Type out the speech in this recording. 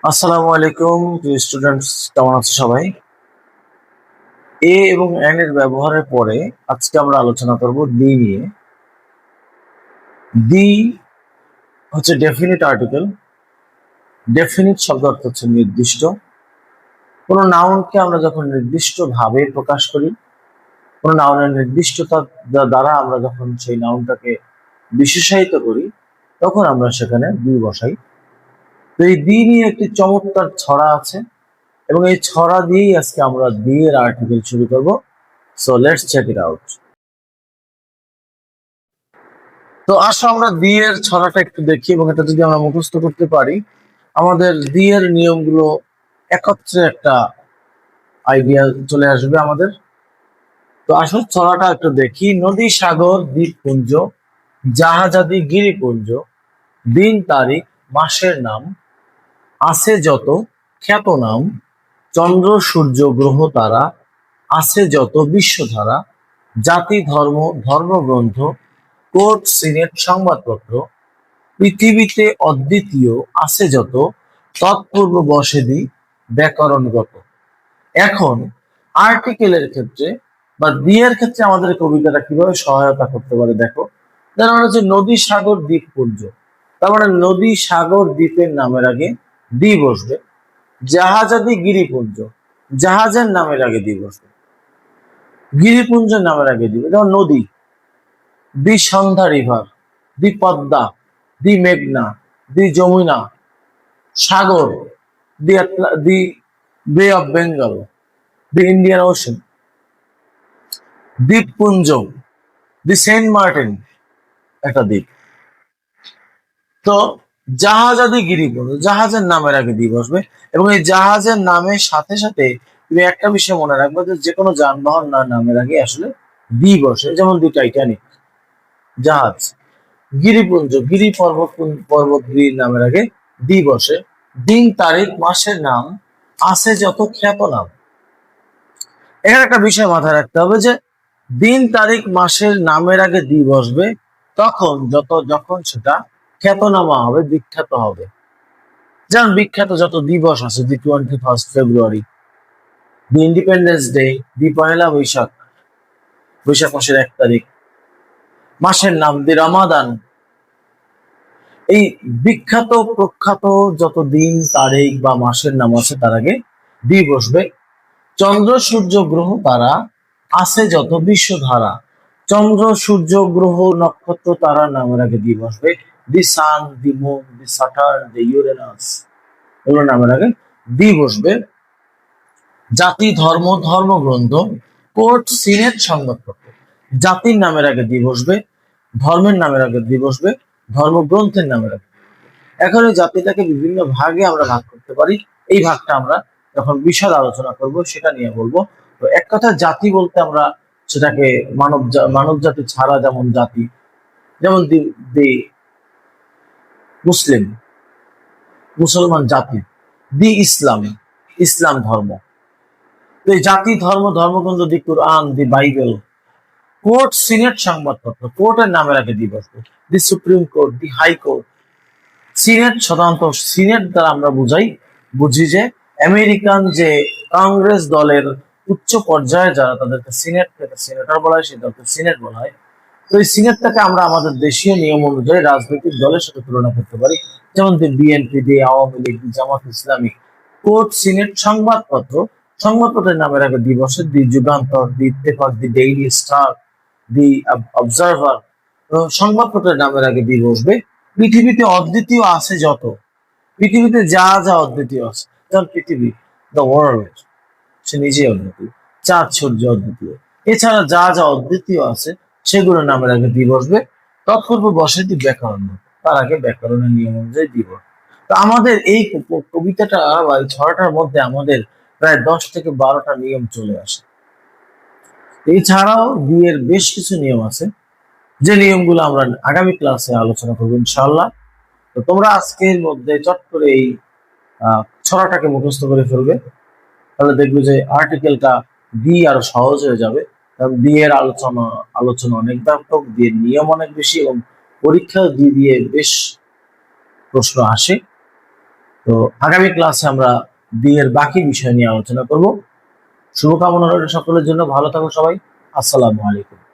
আসসালামু আলাইকুম প্রিয় স্টুডেন্টস, কেমন আছো সবাই? এ এবং এন এর ব্যবহারের পরে আজকে আমরা আলোচনা করব দি নিয়ে। দি হচ্ছে ডেফিনিট আর্টিকেল। ডেফিনিট শব্দ অর্থ হচ্ছে নির্দিষ্ট। কোনো নাউনকে আমরা যখন নির্দিষ্ট ভাবে প্রকাশ করি, কোনো নাউনের নির্দিষ্টতা দ্বারা আমরা যখন সেই নাউনটাকে বিশেষায়িত করি, তখন আমরা সেখানে দি বসাই। তো এই দি নিয়ে একটি চমৎকার ছড়া আছে এবং এই ছড়া দিয়েই আজকে আমরা দি এর আর্টিকেল শুরু করব। So let's check it out. তো আসো আমরা দি এর ছড়াটা একটু দেখি এবং এটা যদি আমরা মুখস্থ করতে পারি, আমাদের দি এর নিয়মগুলো একত্রে একটা আইডিয়া চলে আসবে আমাদের। তো আসল ছড়াটা একটু দেখি। নদী, সাগর, দ্বীপপুঞ্জ, জাহাজাদি, গিরিপুঞ্জ, দিন, তারিখ, মাসের নাম, আছে যত খ্যাত নাম, চন্দ্র, সূর্য, গ্রহ, তারা, আছে যত বিশ্বধারা, জাতি, ধর্ম, ধর্মগ্রন্থ, কোর্ট, সিনেট, সংবাদপত্র, পৃথিবীতে অদ্বিতীয় আছে যত, তৎপূর্ব বসেদি ব্যাকরণগত। এখন আর্টিকেলের ক্ষেত্রে বা দিয়ের ক্ষেত্রে আমাদের কবিতাটা কিভাবে সহায়তা করতে পারে দেখো। যেমন হচ্ছে নদী, সাগর, দ্বীপপুঞ্জ, তার মানে নদী, সাগর, দ্বীপের নামের আগে দি বসবে। জাহাজাদি, গিরিপুঞ্জ, জাহাজের নামের আগে দি বসবে। গিরিপুঞ্জের নামের আগে দিবে, যেমন নদী, দি সন্ধ্যা রিভার, দি পদ্মা, দি মেঘনা, দি যমুনা। সাগর, দি বে of Bengal, the Indian ocean. দ্বীপপুঞ্জ, দি সেন্ট মার্টিন, একটা দ্বীপ। তো জাহাজাদি, গিরিপুঞ্জ, জাহাজের নামের আগে দি বসবে এবং এই জাহাজের নামের সাথে সাথে তুমি একটা বিষয় মনে রাখবে যে কোনো যানবাহন নামের আগে আসলে দি বসে, যেমন দি টাইটানিক জাহাজ। গিরিপুঞ্জ, গিরি পর্বত, পর্বত গিরি নামের আগে দি বসে। দিন, তারিখ, মাসের নাম, আছে যত খ্যাত নাম। এখানে একটা বিষয় মাথায় রাখতে হবে যে দিন, তারিখ, মাসের নামের আগে দি বসবে যখন সেটা খ্যাতনামা হবে, বিখ্যাত হবে। যেমন বিখ্যাত যত দিবস আছে, দি 21 ফেব্রুয়ারি, দি ইন্ডিপেন্ডেন্স ডে, দি পহেলা বৈশাখ, বৈশাখ মাসের 1 তারিখ। মাসের নাম দি রমাদান। এই বিখ্যাত প্রখ্যাত যত দিন, তারিখ বা মাসের নাম আছে তার আগে দি বসবে। চন্দ্র, সূর্য, গ্রহ, তারা, আছে যত বিশ্বধারা, চন্দ্র, সূর্য, গ্রহ, নক্ষত্র, তারা নামের আগে দি বসবে। The sun, the moon, the Saturn, the Uranus, এগুলো নামের আগে দি বসবে। জাতি, ধর্ম, ধর্মগ্রন্থ, কোর্ট, সিনেট, সংবাদপত্র, জাতির নামের আগে দি বসবে, ধর্মের নামের আগে দি বসবে, ধর্মগ্রন্থের নামের আগে। এখন এই জাতিটাকে বিভিন্ন ভাগে আমরা ভাগ করতে পারি। এই ভাগটা আমরা যখন বিশদ আলোচনা করব সেটা নিয়ে বলবো। তো এক কথা জাতি বলতে আমরা সেটাকে মানব জাতি ছাড়া যেমন জাতি, যেমন দি মুসলিম, মুসলমান জাতি, দি ইসলাম, ইসলাম ধর্ম। তো এই জাতি, ধর্ম, ধর্মগ্রন্থ, the Quran, the Bible, court, senate, সংবাদপত্র, কোর্টের নামের আগে দি বসবে। The Supreme Court, the High Court. Senate সাধারণত সিনেট দ্বারা আমরা বুঝি যে আমেরিকান যে কংগ্রেস দলের উচ্চ পর্যায়ে যারা, তাদেরকে সিনেটর বলা হয়, সেটাকে সিনেট বলা হয়। তো এই সিনেটটাকে আমরা আমাদের দেশীয় নিয়ম অনুযায়ী রাজনৈতিক দলের সাথে তুলনা করতে পারি, যেমন বিএনপি, দি আওয়ামী লীগ, জামাত ইসলামী। কোর্ট, সিনেট, সংবাদপত্র, সংবাদপত্রের নামের আগে দি বসে। দি যুগান্তর, দি ইত্তেফাক, দি ডেইলি স্টার, দি অবজারভার। সংবাদপত্রের নামের আগে দি বসবে। পৃথিবীতে অদ্বিতীয় আছে যত, পৃথিবীতে যা যা অদ্বিতীয় আছে, যেমন পৃথিবী, দ্য ওয়ার্ল্ড, সে নিজেই অদ্বিতীয়। চাঁদ, সূর্য অদ্বিতীয়। এছাড়া যা যা অদ্বিতীয় আছে সেগুলোর নামের আগে দি বসবে। তৎপূর্ব বসে দি ব্যাকরণ, তার আগে ব্যাকরণের নিয়ম অনুযায়ী দি বসবে। তো আমাদের এই কবিতাটা বা এই ছড়াটার মধ্যে আমাদের প্রায় 10 থেকে 12টা নিয়ম চলে আসে। এছাড়াও বিয়ের বেশ কিছু নিয়ম আছে, যে নিয়মগুলো আমরা আগামী ক্লাসে আলোচনা করবো ইনশাল্লাহ। তো তোমরা আজকের মধ্যে চট করে এই ছড়াটাকে মুখস্থ করে ফেলবে, তাহলে দেখবে যে আর্টিকেলটা দিয়ে আরো সহজ হয়ে যাবে। কারণ বিয়ের আলোচনা অনেক ব্যাপক, বিয়ের নিয়ম অনেক বেশি এবং পরীক্ষা দিয়ে বেশ প্রশ্ন আসে। তো আগামী ক্লাসে আমরা বি এর বাকি বিষয় নিয়ে আলোচনা করব। শুভকামনা রইল সকলের জন্য। ভালো থাকো সবাই। আসসালামু আলাইকুম।